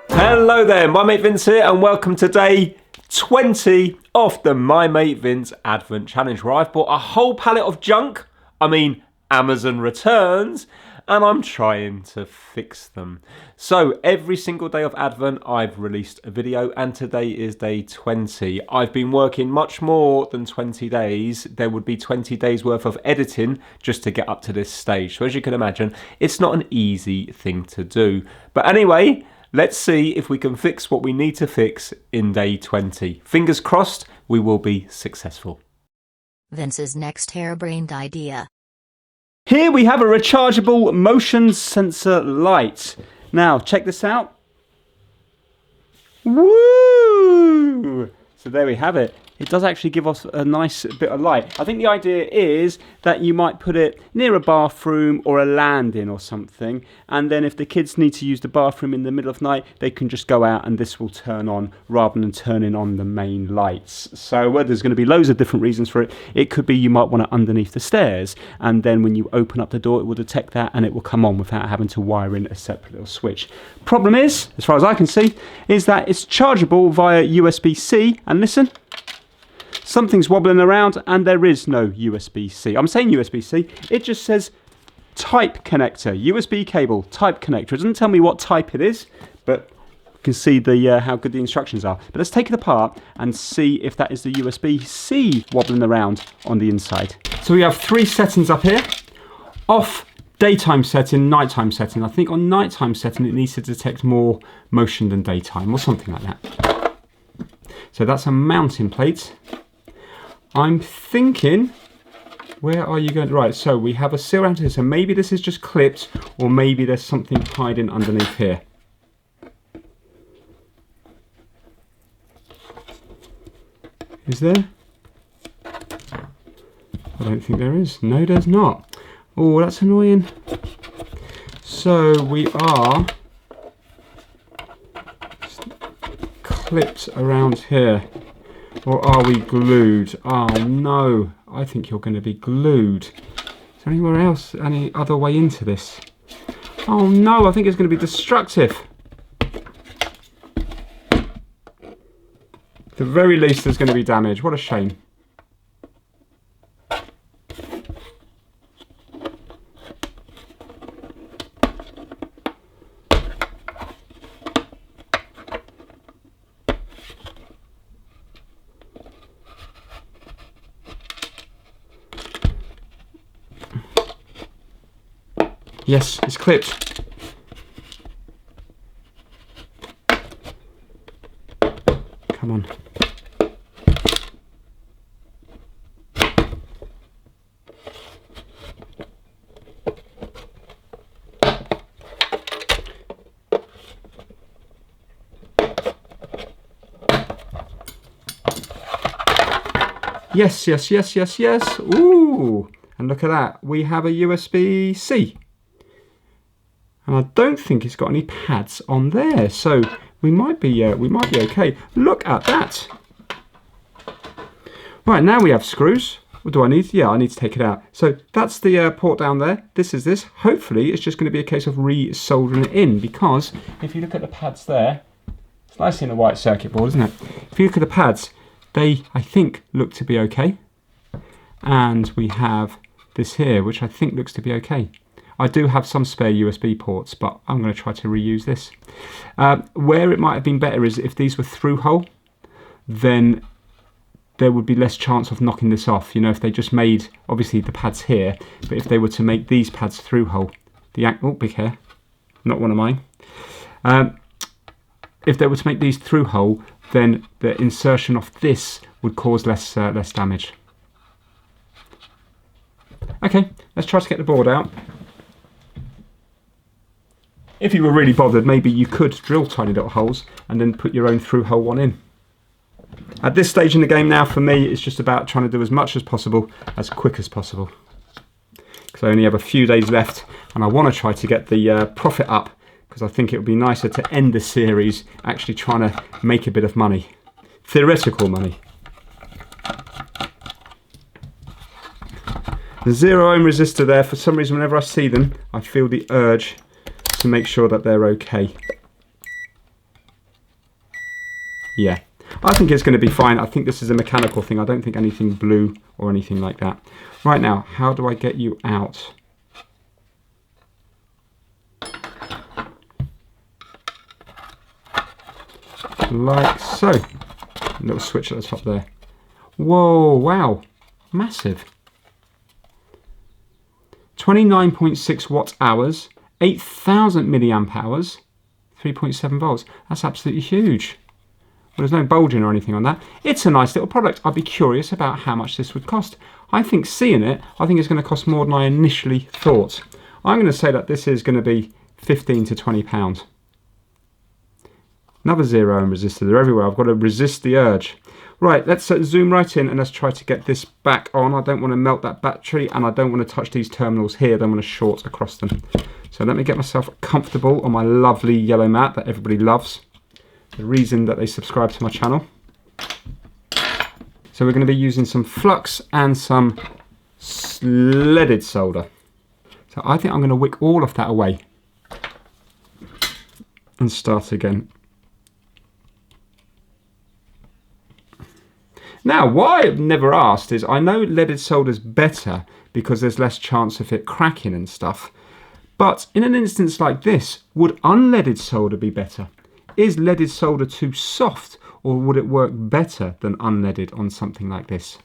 Hello there, my mate Vince here, and welcome to day 20 of the My Mate Vince Advent Challenge, where I've bought a whole pallet of junk, Amazon returns, and I'm trying to fix them. So every single day of Advent I've released a video, and today is day 20. I've been working much more than 20 days. There would be 20 days worth of editing just to get up to this stage. So as you can imagine, it's not an easy thing to do. But anyway, let's see if we can fix what we need to fix in day 20. Fingers crossed we will be successful. Vince's next harebrained idea. Here we have a rechargeable motion sensor light. Now, check this out. Woo! So there we have it. It does actually give us a nice bit of light. I think the idea is that you might put it near a bathroom or a landing or something, and then if the kids need to use the bathroom in the middle of the night, they can just go out and this will turn on rather than turning on the main lights. So there's going to be loads of different reasons for it. It could be you might want it underneath the stairs, and then when you open up the door, it will detect that and it will come on without having to wire in a separate little switch. Problem is, as far as I can see, is that it's chargeable via USB-C, and listen, something's wobbling around and there is no USB-C. I'm saying USB-C, it just says type connector, USB cable, type connector. It doesn't tell me what type it is, but you can see the how good the instructions are. But let's take it apart and see if that is the USB-C wobbling around on the inside. So we have three settings up here. Off, daytime setting, nighttime setting. I think on nighttime setting it needs to detect more motion than daytime or something like that. So that's a mounting plate. I'm thinking, where are you going? Right, so we have a seal around here, so maybe this is just clipped, or maybe there's something hiding underneath here. Is there? I don't think there is. No, there's not. Oh, that's annoying. So we are clipped around here. Or are we glued? Oh no, I think you're going to be glued. Is there anywhere else, any other way into this? Oh no, I think it's going to be destructive. At the very least there's going to be damage. What a shame. Yes, it's clipped. Come on. Yes, yes, yes, yes, yes. Ooh, and look at that. We have a USB-C. And I don't think it's got any pads on there, so we might be okay. Look at that. Right, now we have screws. What do I need? Yeah, I need to take it out. So that's the port down there. This is this. Hopefully, it's just going to be a case of re-soldering it in, because if you look at the pads there, it's nice in a white circuit board, isn't it? If you look at the pads, they, I think, look to be okay. And we have this here, which I think looks to be okay. I do have some spare USB ports, but I'm going to try to reuse this. Where it might have been better is if these were through hole, then there would be less chance of knocking this off. You know, if they just made, obviously the pads here, but if they were to make these pads through hole, oh, big hair, not one of mine. If they were to make these through hole, then the insertion of this would cause less damage. Okay, let's try to get the board out. If you were really bothered, maybe you could drill tiny little holes and then put your own through hole one in. At this stage in the game now, for me, it's just about trying to do as much as possible, as quick as possible. Because I only have a few days left and I want to try to get the profit up, because I think it would be nicer to end the series actually trying to make a bit of money. Theoretical money. The 0 ohm resistor there, for some reason whenever I see them, I feel the urge to make sure that they're okay. Yeah, I think it's going to be fine. I think this is a mechanical thing. I don't think anything blew or anything like that. Right now, how do I get you out? Like so. A little switch at the top there. Whoa, wow, massive. 29.6 watt hours, 8,000 milliamp hours, 3.7 volts. That's absolutely huge. Well, there's no bulging or anything on that. It's a nice little product. I'd be curious about how much this would cost. I think seeing it, I think it's going to cost more than I initially thought. I'm going to say that this is going to be 15 to 20 pounds. Another 0 ohm resistor. They're everywhere. I've got to resist the urge. Right, let's zoom right in and let's try to get this back on. I don't want to melt that battery and I don't want to touch these terminals here. I don't want to short across them. So let me get myself comfortable on my lovely yellow mat that everybody loves. The reason that they subscribe to my channel. So we're going to be using some flux and some leaded solder. So I think I'm going to wick all of that away and start again. Now, what I've never asked is, I know leaded solder is better because there's less chance of it cracking and stuff. But in an instance like this, would unleaded solder be better? Is leaded solder too soft, or would it work better than unleaded on something like this?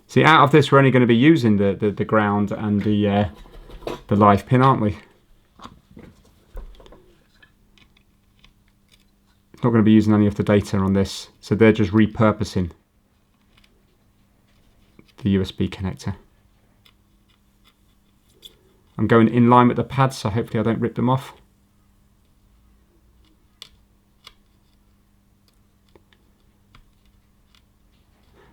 See, out of this, we're only going to be using the ground and the live pin, aren't we? Not going to be using any of the data on this, so they're just repurposing the USB connector. I'm going in line with the pads, so hopefully I don't rip them off.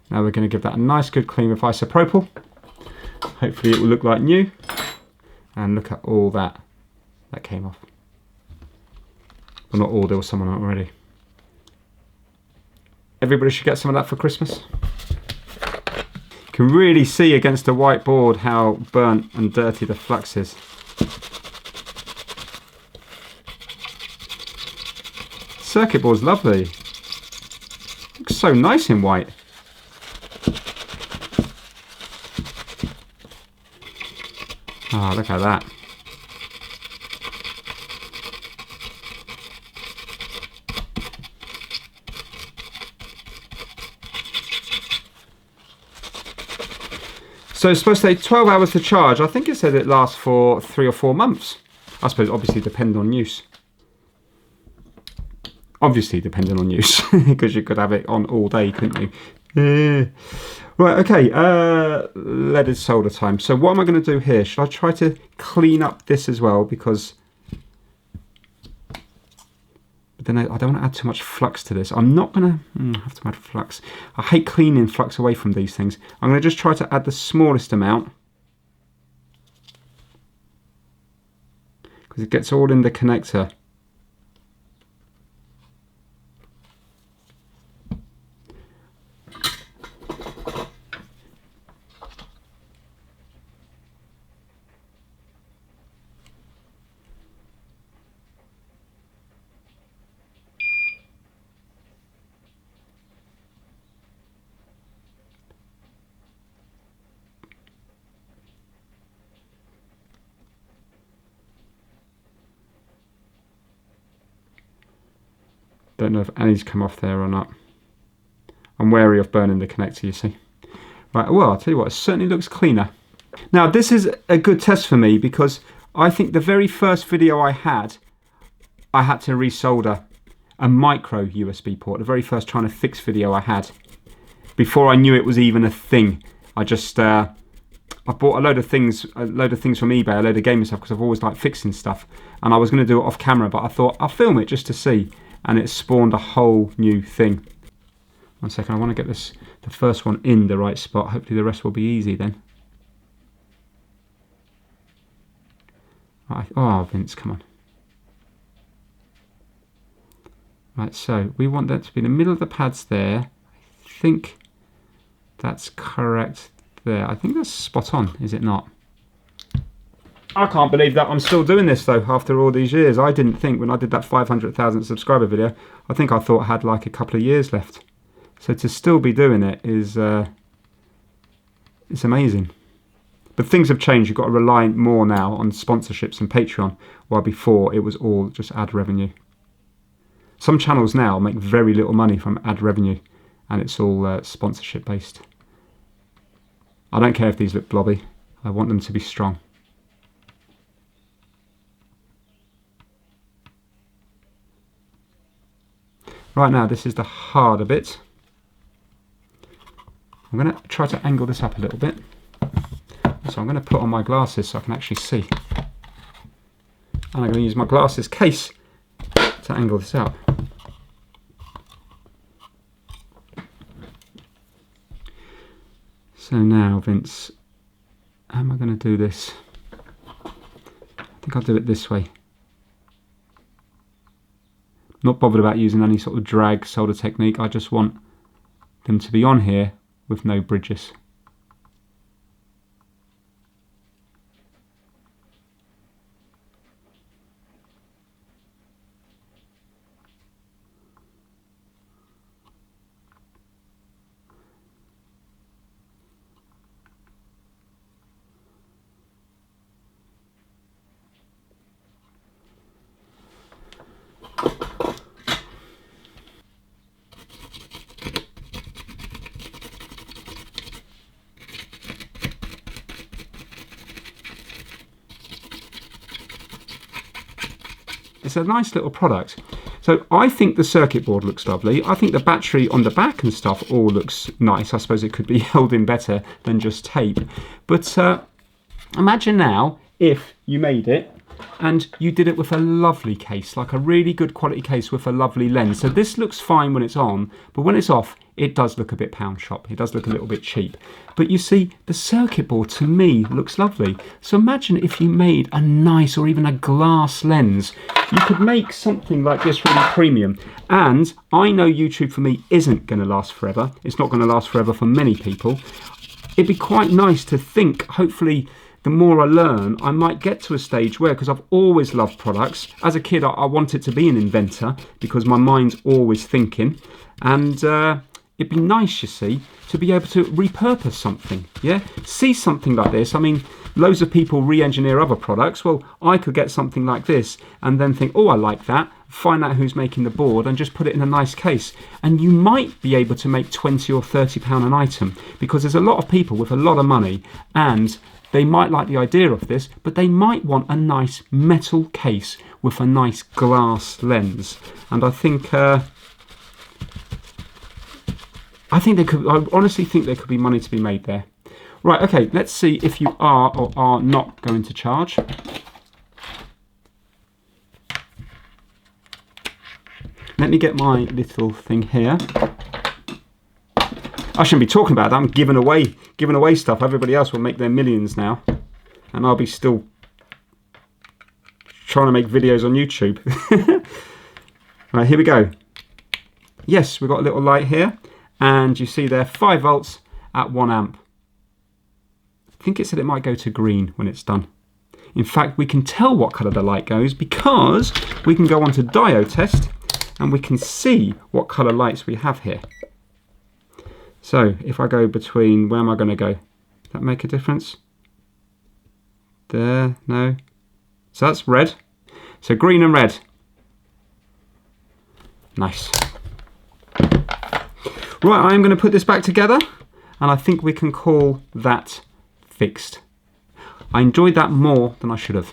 Now we're going to give that a nice good clean with isopropyl. Hopefully it will look like new. And look at all that came off. Well, not all, there was some on it already. Everybody should get some of that for Christmas. You can really see against the white board how burnt and dirty the flux is. Circuit board's lovely. Looks so nice in white. Oh, look at that. So it's supposed to take 12 hours to charge. I think it said it lasts for 3 or 4 months. I suppose obviously depending on use. Obviously depending on use, because you could have it on all day, couldn't you? Right, okay, leaded solder time. So what am I going to do here? Should I try to clean up this as well? Because then I don't want to add too much flux to this. I'm not going to have to add flux. I hate cleaning flux away from these things. I'm going to just try to add the smallest amount, because it gets all in the connector. Don't know if any's come off there or not. I'm wary of burning the connector, you see. Right, well, I'll tell you what, it certainly looks cleaner. Now, this is a good test for me because I think the very first video I had to resolder a micro USB port. The very first trying to fix video I had. Before I knew it was even a thing. I just, I bought a load of things from eBay, a load of gaming stuff, because I've always liked fixing stuff. And I was going to do it off camera, but I thought I'll film it just to see. And it spawned a whole new thing. One second, I want to get the first one in the right spot. Hopefully the rest will be easy then. Right. Oh, Vince, come on. Right, so we want that to be in the middle of the pads there. I think That's correct there. I think that's spot on, is it not? I can't believe that I'm still doing this though after all these years. I didn't think when I did that 500,000 subscriber video, I thought I had like a couple of years left. So to still be doing it is it's amazing. But things have changed. You've got to rely more now on sponsorships and Patreon, while before it was all just ad revenue. Some channels now make very little money from ad revenue, and it's all sponsorship based. I don't care if these look blobby. I want them to be strong. Right now, this is the harder bit. I'm going to try to angle this up a little bit. So I'm going to put on my glasses so I can actually see. And I'm going to use my glasses case to angle this out. So now, Vince, how am I going to do this? I think I'll do it this way. Not bothered about using any sort of drag solder technique. I just want them to be on here with no bridges. It's a nice little product. So I think the circuit board looks lovely. I think the battery on the back and stuff all looks nice. I suppose it could be held in better than just tape. But imagine now if you made it and you did it with a lovely case, like a really good quality case with a lovely lens. So this looks fine when it's on, but when it's off, it does look a bit pound shop. It does look a little bit cheap. But you see, the circuit board to me looks lovely. So imagine if you made a nice or even a glass lens. You could make something like this really premium. And I know YouTube for me isn't going to last forever. It's not going to last forever for many people. It'd be quite nice to think, hopefully, the more I learn, I might get to a stage where, because I've always loved products. As a kid, I wanted to be an inventor because my mind's always thinking. And it'd be nice, you see, to be able to repurpose something, yeah? See something like this. I mean, loads of people re-engineer other products. Well, I could get something like this and then think, oh, I like that. Find out who's making the board and just put it in a nice case. And you might be able to make £20 or £30 an item, because there's a lot of people with a lot of money and they might like the idea of this, but they might want a nice metal case with a nice glass lens. And I honestly think there could be money to be made there. Right, okay, let's see if you are or are not going to charge. Let me get my little thing here. I shouldn't be talking about that. I'm giving away stuff. Everybody else will make their millions now, and I'll be still trying to make videos on YouTube. Right, here we go. Yes, we've got a little light here, and you see there 5 volts at 1 amp. I think it said it might go to green when it's done. In fact, we can tell what colour the light goes because we can go on to diode test and we can see what colour lights we have here. So if I go between, where am I going to go? Does that make a difference? There, no. So that's red. So green and red. Nice. Right, I'm going to put this back together and I think we can call that fixed. I enjoyed that more than I should have.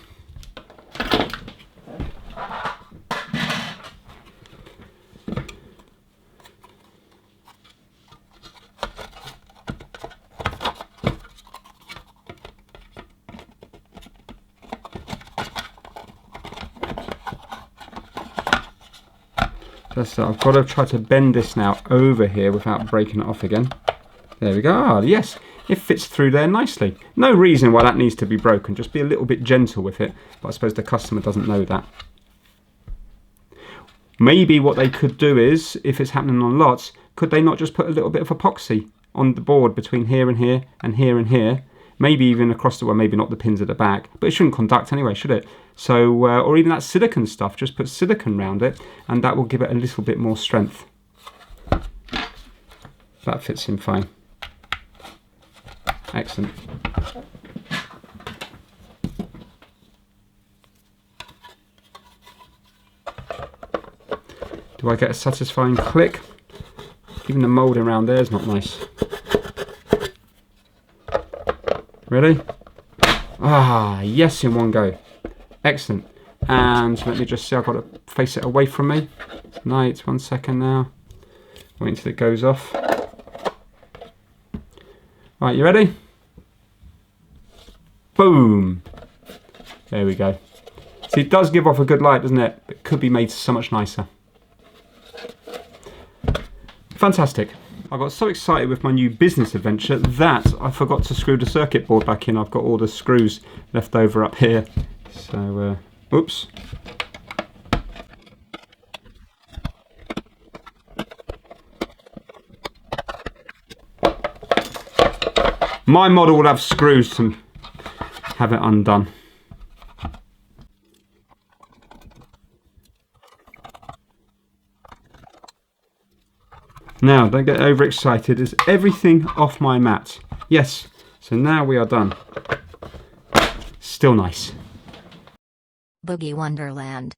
So I've got to try to bend this now over here without breaking it off again. There we go. Ah, yes, it fits through there nicely. No reason why that needs to be broken. Just be a little bit gentle with it. But I suppose the customer doesn't know that. Maybe what they could do is, if it's happening on lots, could they not just put a little bit of epoxy on the board between here and here and here and here. Maybe even across the, well, maybe not the pins at the back, but it shouldn't conduct anyway, should it? So, or even that silicone stuff, just put silicone around it, and that will give it a little bit more strength. That fits in fine. Excellent. Do I get a satisfying click? Even the moulding around there is not nice. Ready? Ah, yes, in one go. Excellent. And let me just see, I've got to face it away from me. Right, 1 second now. Wait until it goes off. Right, you ready? Boom. There we go. See, it does give off a good light, doesn't it? It could be made so much nicer. Fantastic. I got so excited with my new business adventure that I forgot to screw the circuit board back in. I've got all the screws left over up here. So, oops. My model will have screws to have it undone. Now, don't get overexcited. Is everything off my mat? Yes. So now we are done. Still nice. Boogie Wonderland.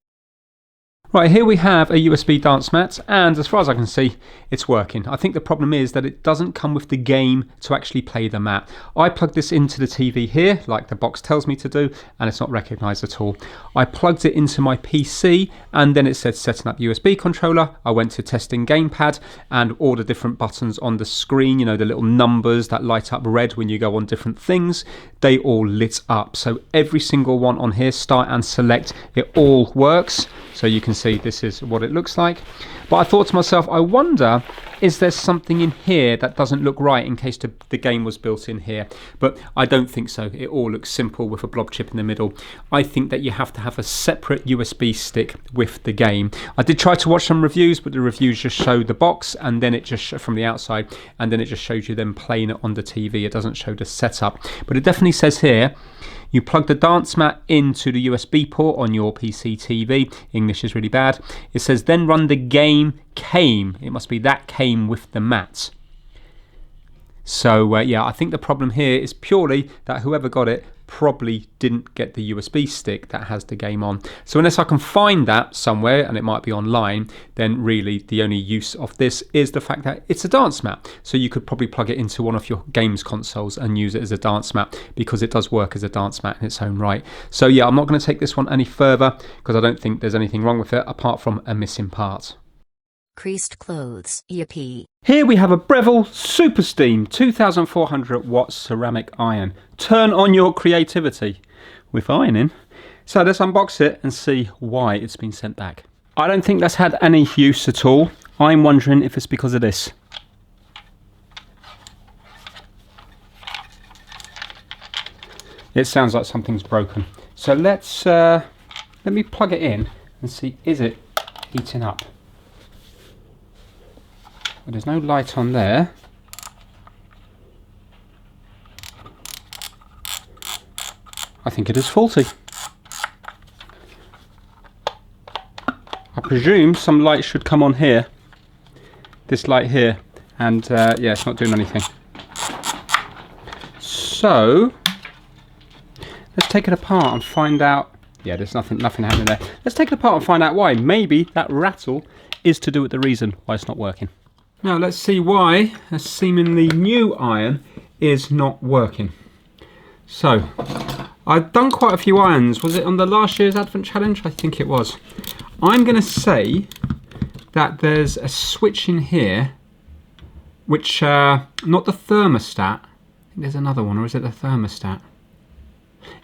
Right, here we have a USB dance mat, and as far as I can see, it's working. I think the problem is that it doesn't come with the game to actually play the mat. I plugged this into the TV here, like the box tells me to do, and it's not recognised at all. I plugged it into my PC, and then it said setting up USB controller. I went to testing gamepad, and all the different buttons on the screen, you know, the little numbers that light up red when you go on different things, they all lit up. So every single one on here, start and select, it all works. So you can see this is what it looks like. But I thought to myself, I wonder, is there something in here that doesn't look right in case the game was built in here? But I don't think so. It all looks simple with a blob chip in the middle. I think that you have to have a separate USB stick with the game. I did try to watch some reviews, but the reviews just show the box and then it just from the outside, and then it just shows you them playing it on the TV. It doesn't show the setup. But it definitely says here, you plug the dance mat into the USB port on your PC TV. English is really bad. It says then run the game came. It must be that came with the mat. So yeah, I think the problem here is purely that whoever got it probably didn't get the USB stick that has the game on. So unless I can find that somewhere, and it might be online, then really the only use of this is the fact that it's a dance mat. So you could probably plug it into one of your games consoles and use it as a dance mat, because it does work as a dance mat in its own right. So yeah, I'm not going to take this one any further because I don't think there's anything wrong with it apart from a missing part. Creased clothes, yippee. Here we have a Breville Super Steam 2400 watt ceramic iron. Turn on your creativity with ironing. So let's unbox it and see why it's been sent back. I don't think that's had any use at all. I'm wondering if it's because of this. It sounds like something's broken. So let me plug it in and see, is it heating up? Well, there's no light on there. I think it is faulty. I presume some light should come on here. This light here. And yeah, it's not doing anything. So let's take it apart and find out. Yeah, there's nothing happening there. Let's take it apart and find out why. Maybe that rattle is to do with the reason why it's not working. Now let's see why a seemingly new iron is not working. So, I've done quite a few irons. Was it on the last year's Advent Challenge? I think it was. I'm going to say that there's a switch in here, which, not the thermostat. I think there's another one, or is it the thermostat?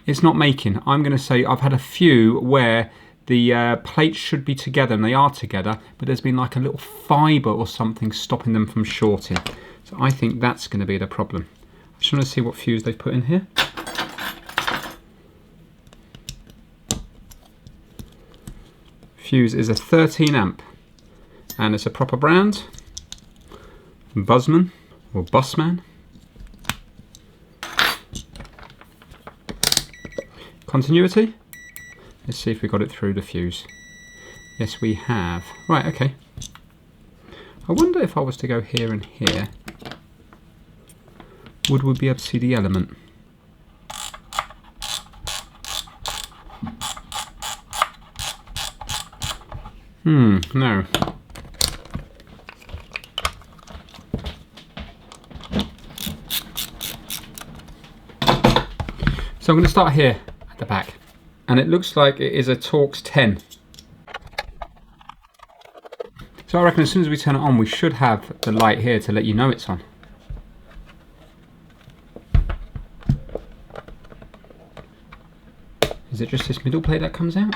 It's not making. I'm going to say I've had a few where the plates should be together, and they are together, but there's been like a little fibre or something stopping them from shorting. So I think that's going to be the problem. I just want to see what fuse they've put in here. Fuse is a 13 amp, and it's a proper brand, Buzzman. or busman. Continuity. Let's see if we got it through the fuse. Yes, we have. Right, okay. I wonder if I was to go here and here, would we be able to see the element? No. So I'm going to start here at the back, and it looks like it is a Torx 10. So I reckon as soon as we turn it on, we should have the light here to let you know it's on. Is it just this middle plate that comes out?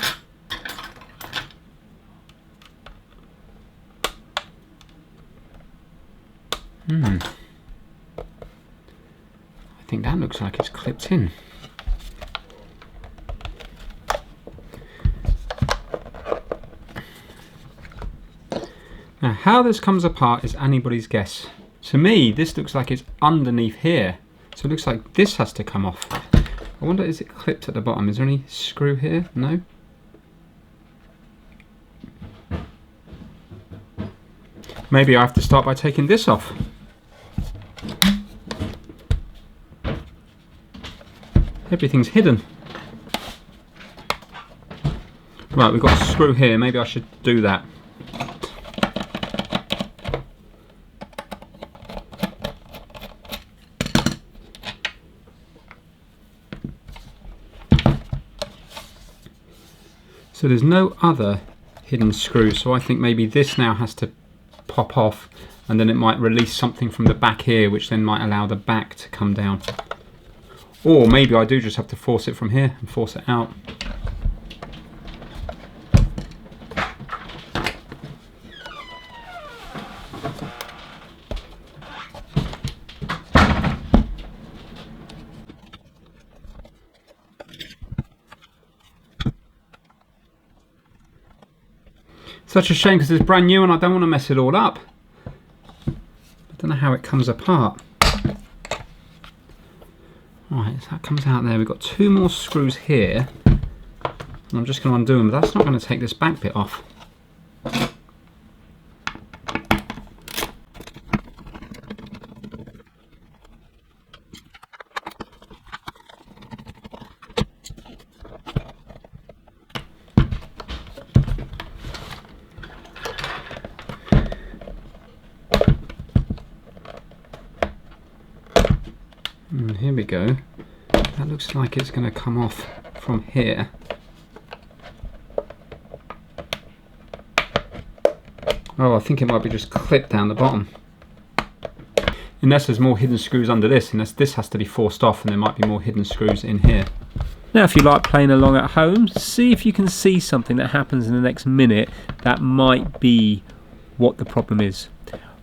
I think that looks like it's clipped in. Now, how this comes apart is anybody's guess. To me, this looks like it's underneath here. So it looks like this has to come off. I wonder, is it clipped at the bottom? Is there any screw here? No? Maybe I have to start by taking this off. Everything's hidden. Right, we've got a screw here. Maybe I should do that. So there's no other hidden screw, so I think maybe this now has to pop off, and then it might release something from the back here, which then might allow the back to come down. Or maybe I do just have to force it from here and force it out. Such a shame because it's brand new and I don't want to mess it all up. I don't know how it comes apart. Right, so that comes out there. We've got two more screws here. And I'm just going to undo them, but that's not going to take this back bit off. And here we go. That looks like it's going to come off from here. Oh, I think it might be just clipped down the bottom. Unless there's more hidden screws under this, unless this has to be forced off and there might be more hidden screws in here. Now if you like playing along at home, see if you can see something that happens in the next minute that might be what the problem is.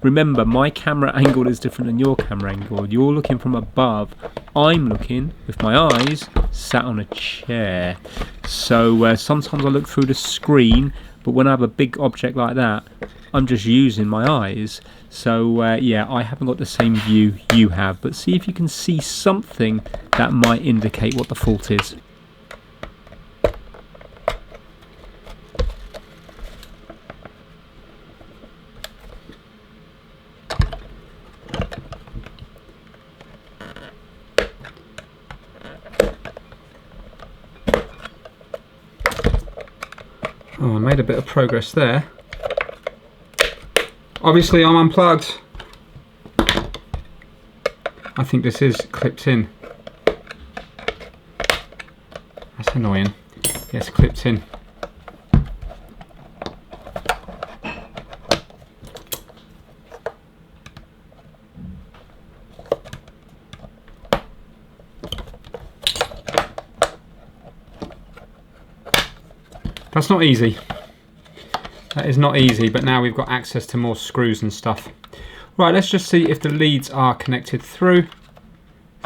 Remember, my camera angle is different than your camera angle. You're looking from above. I'm looking with my eyes sat on a chair. So sometimes I look through the screen, but when I have a big object like that, I'm just using my eyes. So yeah, I haven't got the same view you have. But see if you can see something that might indicate what the fault is. Oh, I made a bit of progress there. Obviously I'm unplugged. I think this is clipped in. That's annoying. Yes, clipped in. That's not easy. That is not easy, but now we've got access to more screws and stuff. Right, let's just see if the leads are connected through.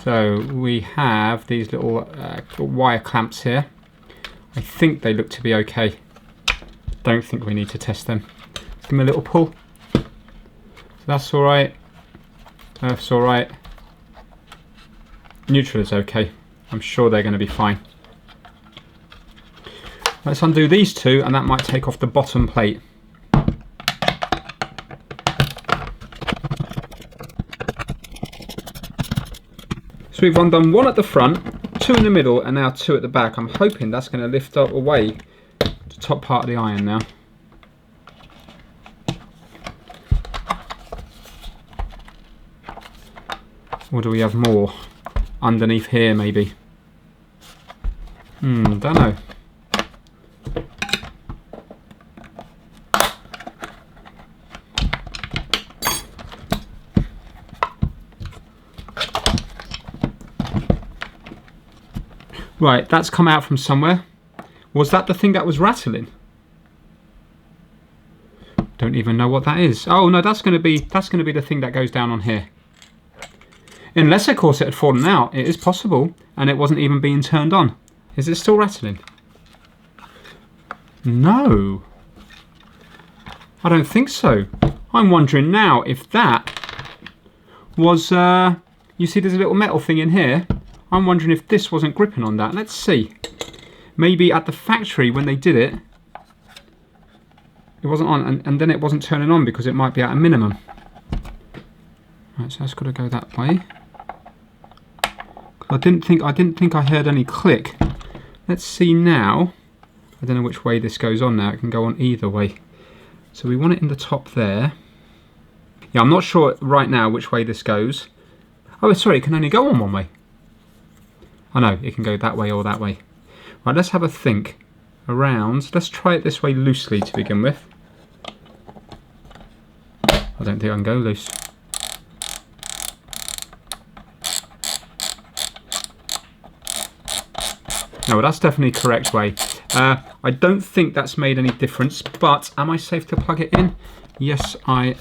So we have these little wire clamps here. I think they look to be okay. Don't think we need to test them. Let's give them a little pull. So that's all right. Earth's alright. Neutral is okay. I'm sure they're going to be fine. Let's undo these two, and that might take off the bottom plate. So we've undone one at the front, two in the middle, and now two at the back. I'm hoping that's going to lift up away the top part of the iron now. Or do we have more underneath here maybe? Don't know. Right, that's come out from somewhere. Was that the thing that was rattling? Don't even know what that is. Oh no, that's going to be the thing that goes down on here. Unless of course it had fallen out. It is possible, and it wasn't even being turned on. Is it still rattling? No. I don't think so. I'm wondering now if that was you see there's a little metal thing in here. I'm wondering if this wasn't gripping on that. Let's see. Maybe at the factory when they did it, it wasn't on, and then it wasn't turning on because it might be at a minimum. Right, so that's got to go that way. I didn't think I heard any click. Let's see now. I don't know which way this goes on now. It can go on either way. So we want it in the top there. Yeah, I'm not sure right now which way this goes. Oh, sorry, it can only go on one way. I know, it can go that way or that way. Right, let's have a think around. Let's try it this way loosely to begin with. I don't think I can go loose. No, that's definitely the correct way. I don't think that's made any difference, but am I safe to plug it in? Yes, I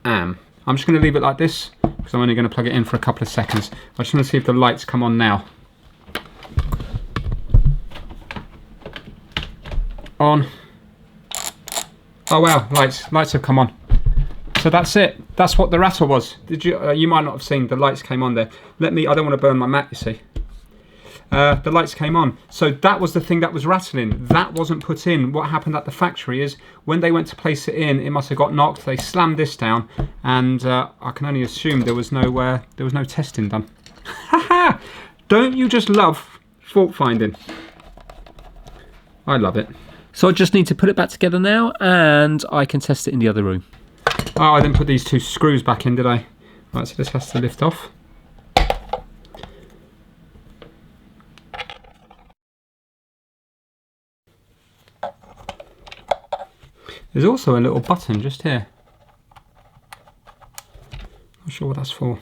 am. I'm just going to leave it like this because I'm only going to plug it in for a couple of seconds. I just want to see if the lights come on now. On. Oh wow, lights have come on. So that's it. That's what the rattle was. Did you? You might not have seen the lights came on there. I don't want to burn my mat, you see. The lights came on. So that was the thing that was rattling. That wasn't put in. What happened at the factory is when they went to place it in, it must have got knocked. They slammed this down, and I can only assume there was no testing done. Haha! Don't you just love fault finding? I love it. So I just need to put it back together now, and I can test it in the other room. Oh, I didn't put these two screws back in, did I? Right, so this has to lift off. There's also a little button just here. Not sure what that's for.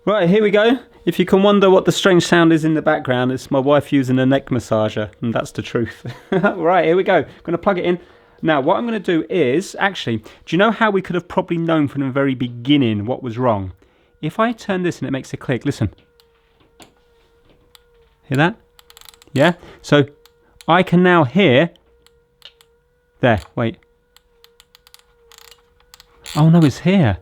Right, here we go. If you can wonder what the strange sound is in the background, it's my wife using a neck massager, and that's the truth. Right, here we go. I'm going to plug it in. Now, what I'm going to do is, actually, do you know how we could have probably known from the very beginning what was wrong? If I turn this and it makes a click, listen. Hear that? Yeah? So, I can now hear... There, wait. Oh no, it's here.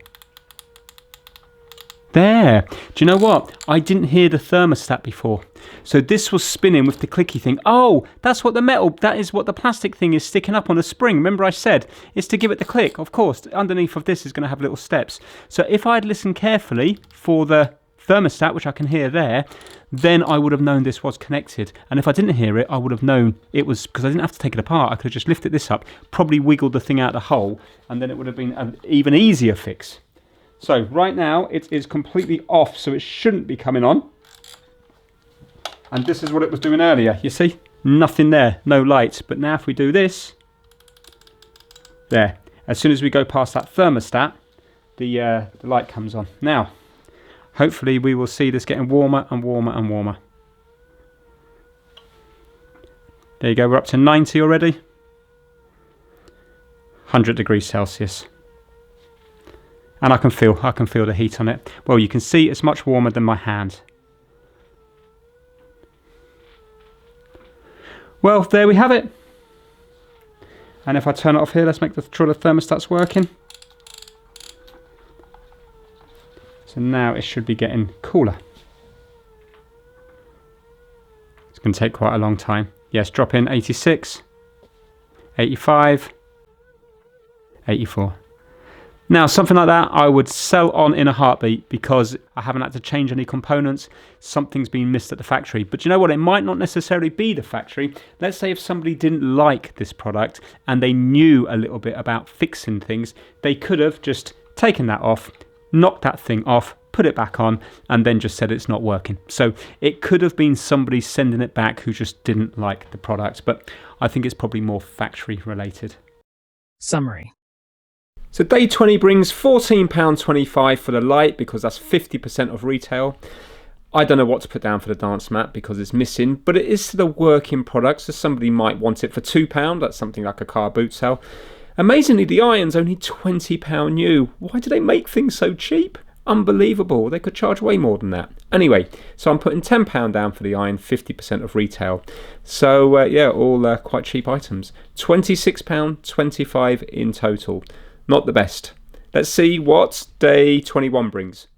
There. Do you know what? I didn't hear the thermostat before. So this was spinning with the clicky thing. Oh, that is what the plastic thing is sticking up on a spring. Remember I said it's to give it the click. Of course, underneath of this is going to have little steps. So if I'd listened carefully for the thermostat, which I can hear there, then I would have known this was connected. And if I didn't hear it, I would have known it was, because I didn't have to take it apart. I could have just lifted this up, probably wiggled the thing out the hole, and then it would have been an even easier fix. So right now it is completely off, so it shouldn't be coming on. And this is what it was doing earlier. You see? Nothing there, no light. But now if we do this, there. As soon as we go past that thermostat, the light comes on. Now, hopefully we will see this getting warmer and warmer and warmer. There you go, we're up to 90 already. 100 degrees Celsius. And I can feel the heat on it. Well, you can see it's much warmer than my hand. Well, there we have it. And if I turn it off here, let's make sure the thermostat's working. So now it should be getting cooler. It's going to take quite a long time. Yes, drop in 86, 85, 84. Now, something like that I would sell on in a heartbeat because I haven't had to change any components. Something's been missed at the factory. But you know what? It might not necessarily be the factory. Let's say if somebody didn't like this product and they knew a little bit about fixing things, they could have just taken that off, knocked that thing off, put it back on, and then just said it's not working. So it could have been somebody sending it back who just didn't like the product. But I think it's probably more factory related. Summary. So day 20 brings £14.25 for the light because that's 50% of retail. I don't know what to put down for the dance mat because it's missing, but it is still a working product, so somebody might want it for £2. That's something like a car boot sale. Amazingly, the iron's only £20 new. Why do they make things so cheap? Unbelievable. They could charge way more than that. Anyway, so I'm putting £10 down for the iron, 50% of retail. So yeah, all quite cheap items. £26.25 in total. Not the best. Let's see what day 21 brings.